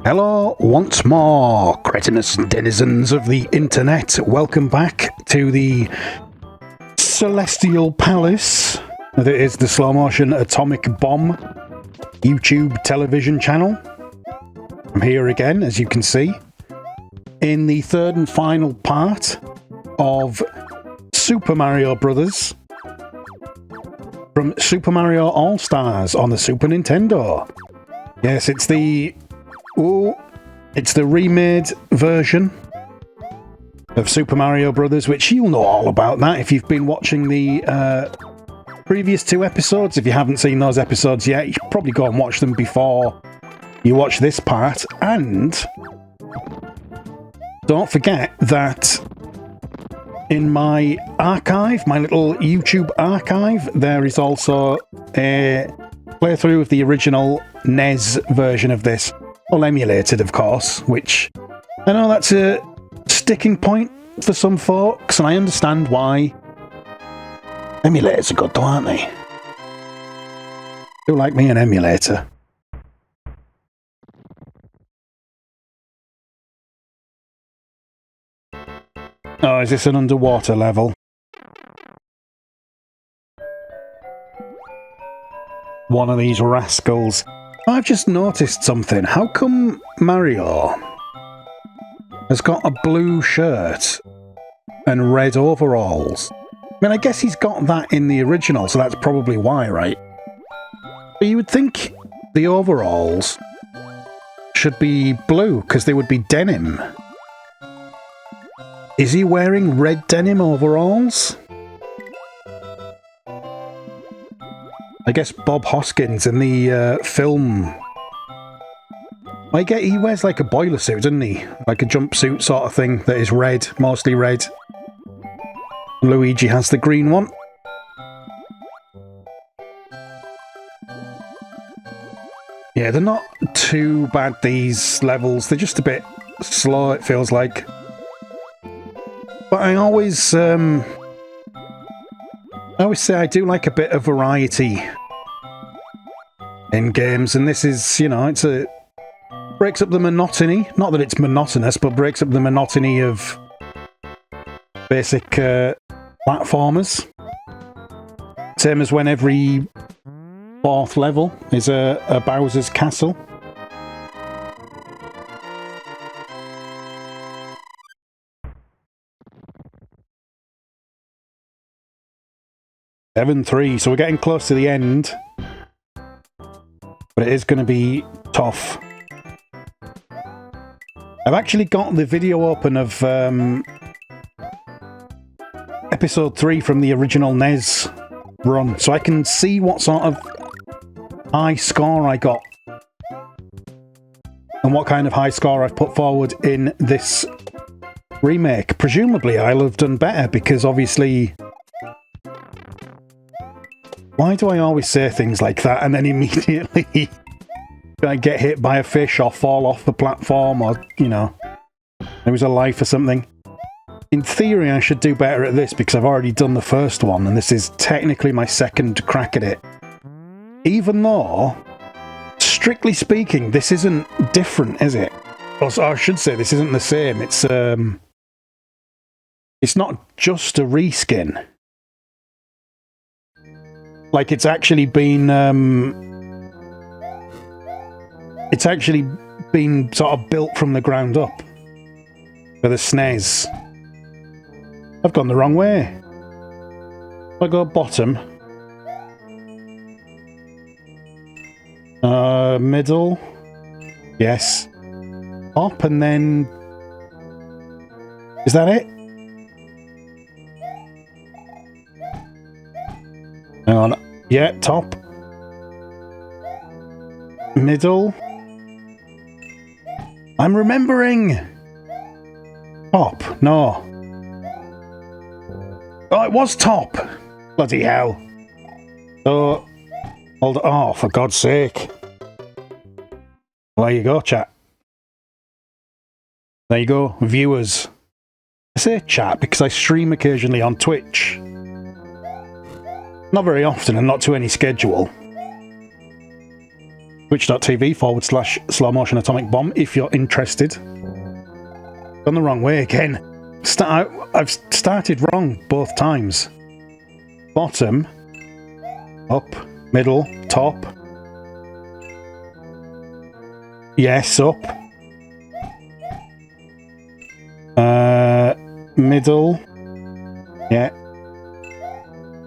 Hello once more, cretinous denizens of the internet. Welcome back to the celestial palace that is the SlowMotionAtomicBomb YouTube television channel. I'm here again, as you can see, in the third and final part of Super Mario Brothers from Super Mario All-Stars on the Super Nintendo. Yes, it's the remade version of Super Mario Brothers, which you'll know all about that if you've been watching the previous two episodes. If you haven't seen those episodes yet, you should probably go and watch them before you watch this part. And don't forget that in my archive, my little YouTube archive, there is also a playthrough of the original NES version of this. Well, emulated, of course, which I know that's a sticking point for some folks, and I understand why. Emulators are good though, aren't they? Do like me an emulator. Oh, is this an underwater level? One of these rascals. I've just noticed something. How come Mario has got a blue shirt and red overalls? I mean, I guess he's got that in the original, so that's probably why, right? But you would think the overalls should be blue, because they would be denim. Is he wearing red denim overalls? I guess Bob Hoskins in the film... I get he wears like a boiler suit, doesn't he? Like a jumpsuit sort of thing that is red, mostly red. Luigi has the green one. Yeah, they're not too bad, these levels. They're just a bit slow, it feels like. But I always say I do like a bit of variety in games, and this is, you know, breaks up the monotony. Not that it's monotonous, but breaks up the monotony of basic platformers. Same as when every fourth level is a Bowser's castle. (7-3), so we're getting close to the end, but it is going to be tough. I've actually got the video open of episode 3 from the original NES run, so I can see what sort of high score I got and what kind of high score I've put forward in this remake. Presumably I'll have done better, because obviously... Why do I always say things like that and then immediately I get hit by a fish or fall off the platform, or, you know, lose a life or something? In theory, I should do better at this because I've already done the first one, and this is technically my second crack at it. Even though, strictly speaking, this isn't different, is it? Or I should say, this isn't the same. It's not just a reskin. Like, it's actually been sort of built from the ground up for the SNES. I've gone the wrong way. If I go bottom, middle, yes, up, and then is that it? Hang on. Yeah, top. Middle. I'm remembering! Top. No. Oh, it was top! Bloody hell. So, hold on. Oh, for God's sake. Well, there you go, chat. There you go, viewers. I say chat because I stream occasionally on Twitch. Not very often and not to any schedule. twitch.tv/SlowMotionAtomicBomb if you're interested. Gone the wrong way again. I've started wrong both times. Bottom, up, middle, top. Yes, up. Middle. Yeah.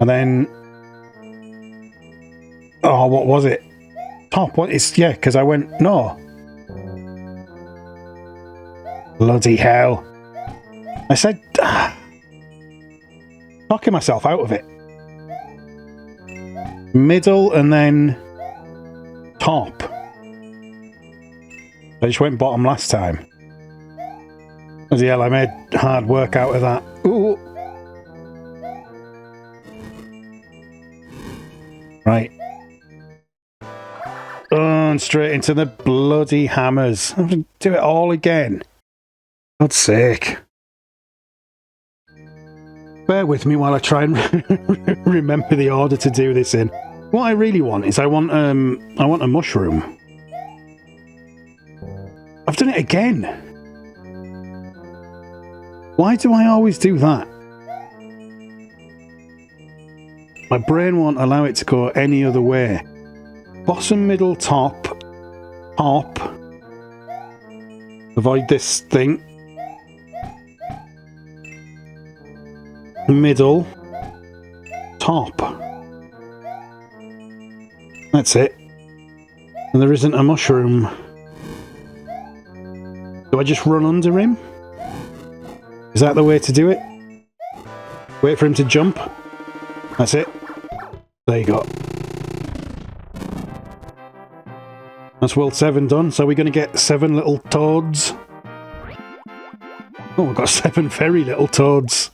And then... Oh, what was it? Top. What is... Yeah, because I went... No. Bloody hell. I said... Knocking myself out of it. Middle and then... Top. I just went bottom last time. Bloody hell, I made hard work out of that. Ooh. Right. And straight into the bloody hammers. I have to do it all again. God's sake. Bear with me while I try and remember the order to do this in. What I really want is I want a mushroom. I've done it again. Why do I always do that? My brain won't allow it to go any other way. Bottom, middle, top. Top. Avoid this thing. Middle. Top. That's it. And there isn't a mushroom. Do I just run under him? Is that the way to do it? Wait for him to jump. That's it. There you go. That's World 7 done. So we're going to get 7 little toads. Oh, we've got 7 very little toads.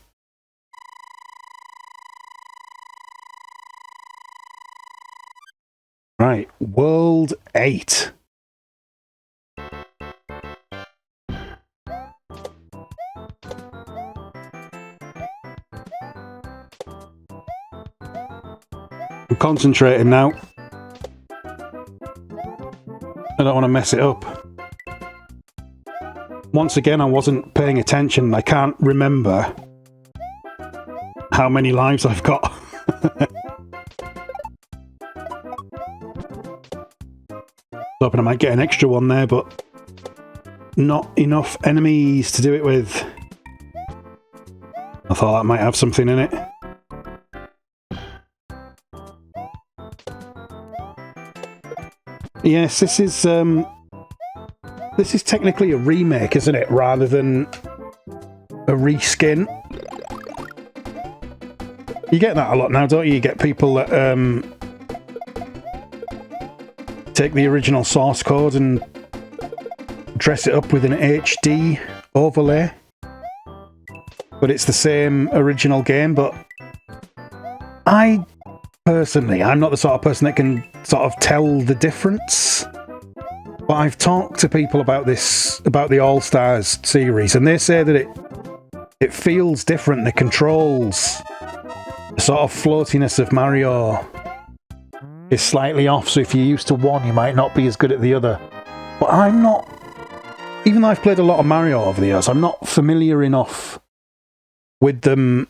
Right, World 8. I'm concentrating now. I don't want to mess it up. Once again, I wasn't paying attention. I can't remember how many lives I've got. Hoping I might get an extra one there, but not enough enemies to do it with. I thought that might have something in it. Yes, this is technically a remake, isn't it? Rather than a reskin. You get that a lot now, don't you? You get people that take the original source code and dress it up with an HD overlay. But it's the same original game, but personally, I'm not the sort of person that can sort of tell the difference. But I've talked to people about this, about the All-Stars series, and they say that it feels different. The controls, the sort of floatiness of Mario is slightly off, so if you're used to one, you might not be as good at the other. But I'm not... Even though I've played a lot of Mario over the years, I'm not familiar enough with them.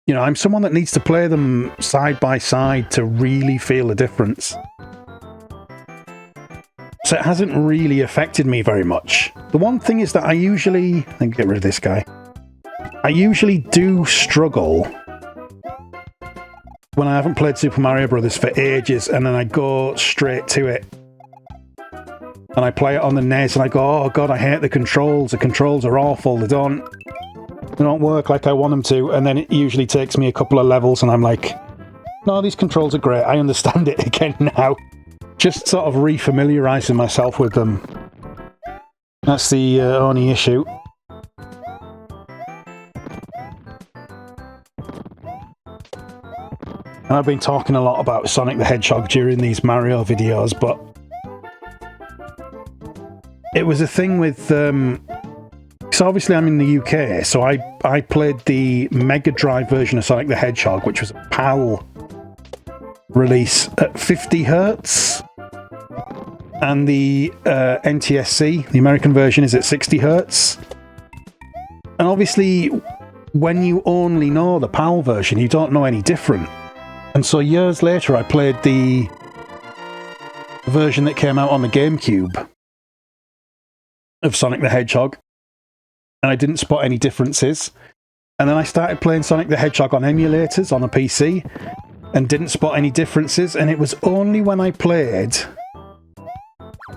You know, I'm someone that needs to play them side by side to really feel a difference. So it hasn't really affected me very much. The one thing is that I usually... Let me get rid of this guy. I usually do struggle when I haven't played Super Mario Brothers for ages, and then I go straight to it. And I play it on the NES, and I go, oh god, I hate the controls. The controls are awful. They don't work like I want them to. And then it usually takes me a couple of levels, and I'm like, no, these controls are great. I understand it again now. Just sort of refamiliarising myself with them. That's the only issue. And I've been talking a lot about Sonic the Hedgehog during these Mario videos, but it was a thing with... So obviously I'm in the UK, so I played the Mega Drive version of Sonic the Hedgehog, which was a PAL release at 50 Hertz. and the NTSC, the American version, is at 60 Hz. And obviously, when you only know the PAL version, you don't know any different. And so years later, I played the version that came out on the GameCube of Sonic the Hedgehog, and I didn't spot any differences. And then I started playing Sonic the Hedgehog on emulators on a PC, and didn't spot any differences. And it was only when I played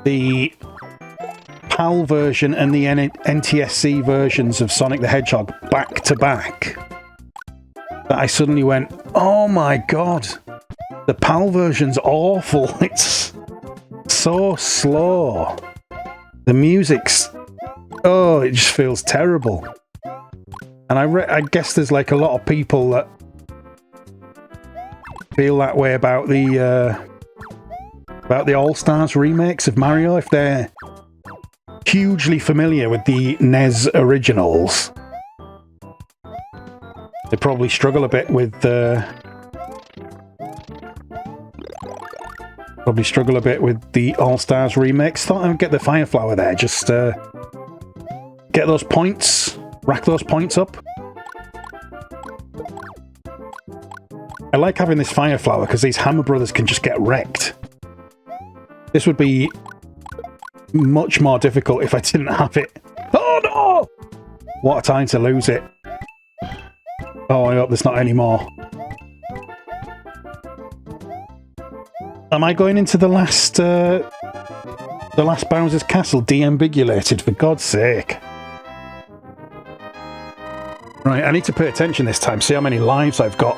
the PAL version and the NTSC versions of Sonic the Hedgehog back to back that I suddenly went, oh my god, the PAL version's awful. It's so slow. The music's... oh, it just feels terrible. And I guess there's like a lot of people that feel that way about the All-Stars remakes of Mario. If they're hugely familiar with the NES originals, they probably struggle a bit with the All-Stars remakes. Thought I'd get the Fire Flower there, just get those points, rack those points up. I like having this Fire Flower because these Hammer Brothers can just get wrecked. This would be much more difficult if I didn't have it. Oh no! What a time to lose it. Oh, I hope there's not any more. Am I going into the last Bowser's Castle de-ambigulated, for God's sake? Right, I need to pay attention this time, see how many lives I've got.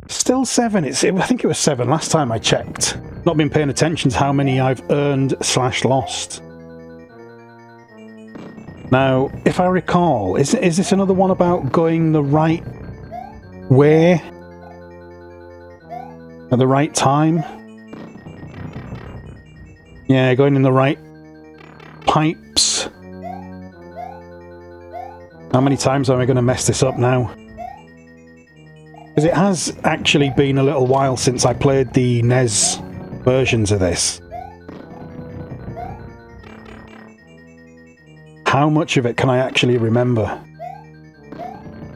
Still 7. I think it was 7 last time I checked. Not been paying attention to how many I've earned/lost. Now, if I recall, is this another one about going the right way at the right time? Yeah, going in the right pipes. How many times am I going to mess this up now? Because it has actually been a little while since I played the NES versions of this. How much of it can I actually remember?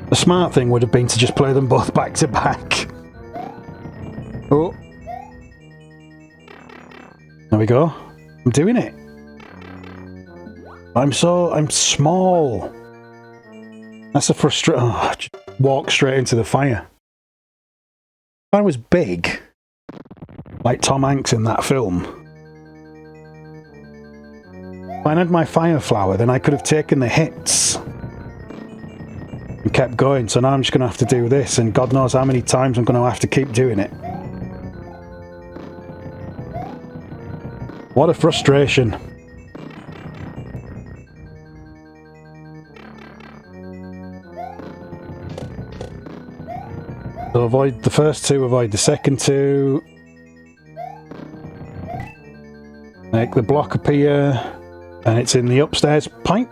The smart thing would have been to just play them both back to back. Oh. There we go. I'm doing it. I'm small. That's a frustration. Oh, just walk straight into the fire. If I was big, like Tom Hanks in that film, if I had my Fire Flower, then I could have taken the hits and kept going. So now I'm just going to have to do this, and God knows how many times I'm going to have to keep doing it. What a frustration. So avoid the first two, avoid the second two. Make the block appear, and it's in the upstairs pipe.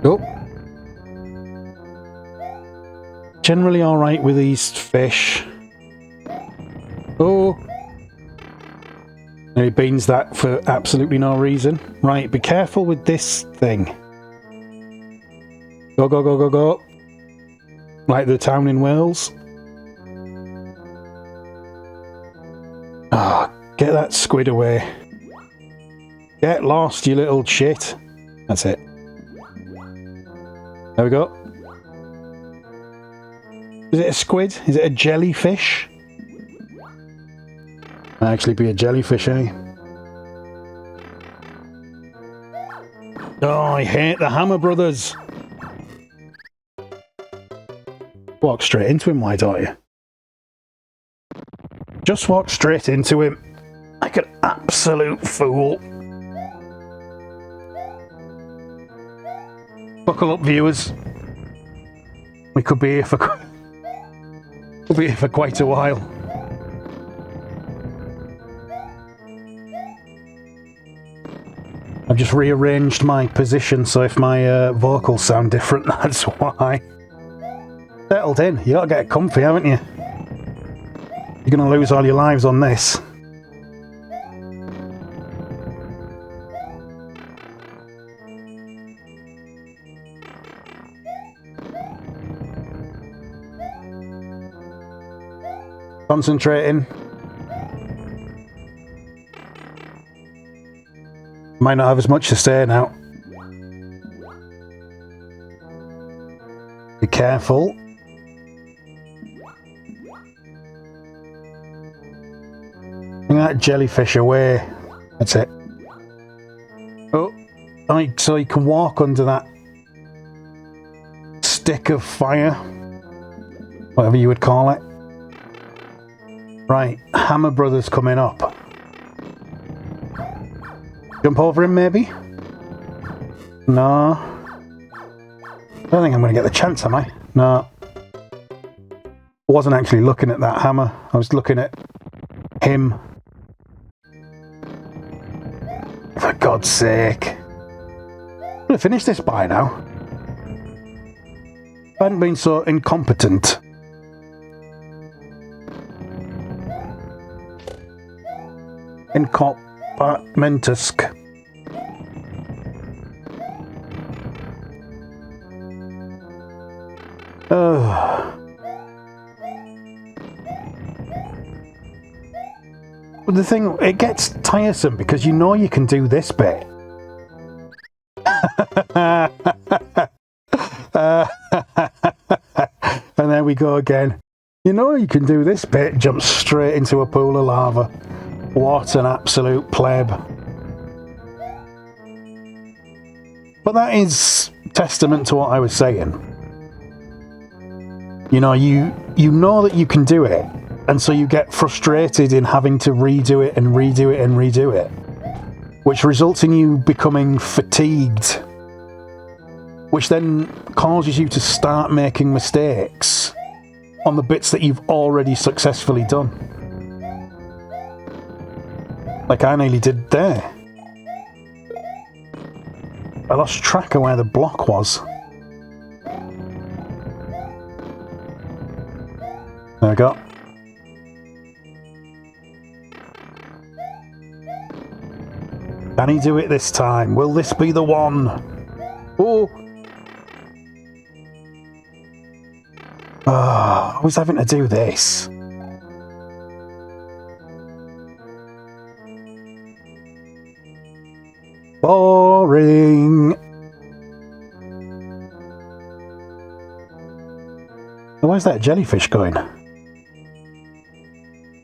Oh. Generally alright with these fish. Oh. And he beans that for absolutely no reason. Right, be careful with this thing. Go, go, go, go, go. Like the town in Wales. Ah, oh, get that squid away. Get lost, you little shit. That's it. There we go. Is it a squid? Is it a jellyfish? Might actually be a jellyfish, eh? Oh, I hate the Hammer Brothers. Walk straight into him, why don't you? Just walk straight into him. Like an absolute fool. Buckle up, viewers. We could be here for quite a while. I've just rearranged my position, so if my vocals sound different, that's why. settled in. You gotta get comfy, haven't you? You're gonna lose all your lives on this. Concentrating. Might not have as much to say now. Be careful. Bring that jellyfish away. That's it. Oh, so you can walk under that stick of fire. Whatever you would call it. Right, Hammer Brothers coming up. Jump over him, maybe? No. I don't think I'm going to get the chance, am I? No. I wasn't actually looking at that hammer. I was looking at him. For God's sake. I'm going to finish this by now. I hadn't been so incompetent. Incompetentusk. But the thing, it gets tiresome because you know you can do this bit. And there we go again. You know you can do this bit, jump straight into a pool of lava. What an absolute pleb. But that is testament to what I was saying. You know, you know that you can do it, and so you get frustrated in having to redo it and redo it and redo it, which results in you becoming fatigued, which then causes you to start making mistakes on the bits that you've already successfully done. Like I nearly did there. I lost track of where the block was. There we go. Can he do it this time? Will this be the one? Oh! I was having to do this. Boring. Where's that jellyfish going?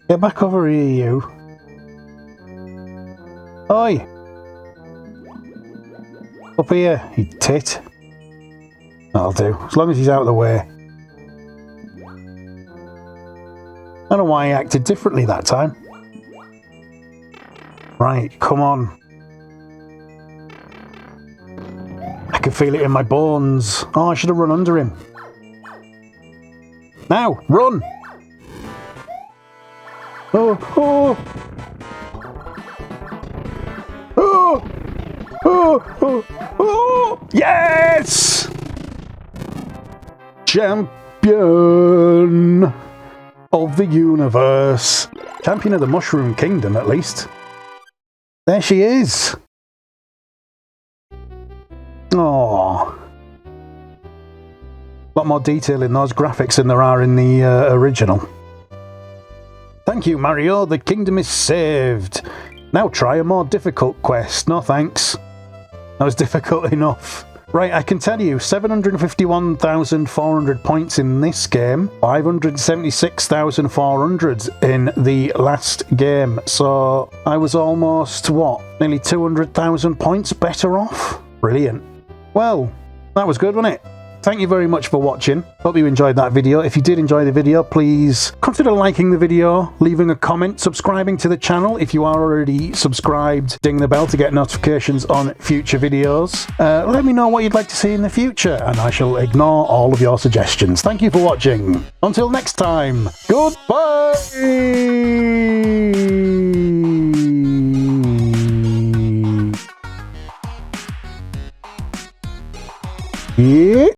Get back over here, you. Oi! Up here, you tit. That'll do, as long as he's out of the way. I don't know why he acted differently that time. Right, come on. I can feel it in my bones. Oh, I should have run under him. Now, run! Oh, oh! Oh! Oh! Oh! Oh! Yes! Champion of the universe. Champion of the Mushroom Kingdom, at least. There she is. Oh, a lot more detail in those graphics than there are in the original. Thank you, Mario. The kingdom is saved. Now try a more difficult quest. No thanks. That was difficult enough. Right, I can tell you, 751,400 points in this game, 576,400 in the last game. So I was almost, what, nearly 200,000 points better off? Brilliant. Well, that was good, wasn't it? Thank you very much for watching. Hope you enjoyed that video. If you did enjoy the video, please consider liking the video, leaving a comment, subscribing to the channel if you are already subscribed, ding the bell to get notifications on future videos. Let me know what you'd like to see in the future, and I shall ignore all of your suggestions. Thank you for watching. Until next time, goodbye!